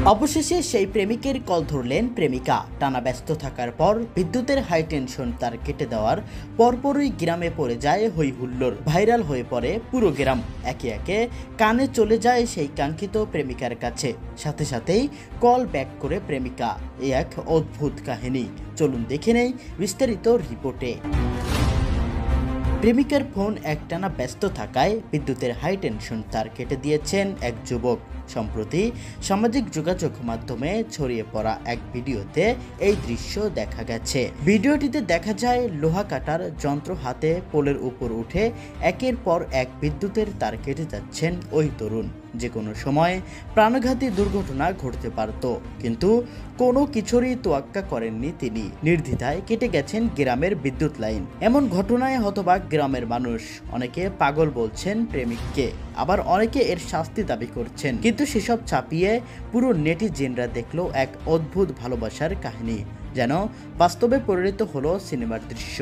অবশেষে সেই প্রেমিকের কল ধরলেন প্রেমিকা। টানা ব্যস্ত থাকার পর বিদ্যুতের হাই টেনশন তার কেটে দেওয়ার পরপরই গ্রামে পড়ে যায় হই হুল্লোড়। ভাইরাল হয়ে পড়ে পুরো গ্রাম। একে একে কানে চলে যায় সেই কাঙ্ক্ষিত প্রেমিকার কাছে। সাথে সাথেই কল ব্যাক করে প্রেমিকা। এ এক অদ্ভুত কাহিনী। চলুন দেখে নেই বিস্তারিত রিপোর্টে। প্রেমিকার ফোন একটানা ব্যস্ত থাকায় বিদ্যুতের হাই টেনশন তার কেটে দিয়েছেন এক যুবক। সম্প্রতি সামাজিক যোগাযোগ মাধ্যমে ছড়িয়ে পড়া এক ভিডিওতে এই দৃশ্য দেখা গেছে। ভিডিওটিতে দেখা যায় লোহা কাটার যন্ত্র হাতে পোলের উপর উঠে একের পর এক বিদ্যুতের তার কেটে যাচ্ছেন ওই তরুণ। যে কোনো সময় প্রাণঘাতী দুর্ঘটনা ঘটতে পারত, কিন্তু কোনো কিছুরই তোয়াক্কা করেননি তিনি। নির্দ্বিধায় কেটে গেছেন গ্রামের বিদ্যুৎ লাইন। এমন ঘটনায় হতবাক গ্রামের মানুষ। অনেকে পাগল বলছেন প্রেমিককে, আবার অনেকে এর শাস্তি দাবি করছেন। কিন্তু সেসব চাপিয়ে পুরো নেটিজেনরা দেখলো এক অদ্ভুত ভালোবাসার কাহিনী, যেন বাস্তবে পরিণত হলো সিনেমার দৃশ্য।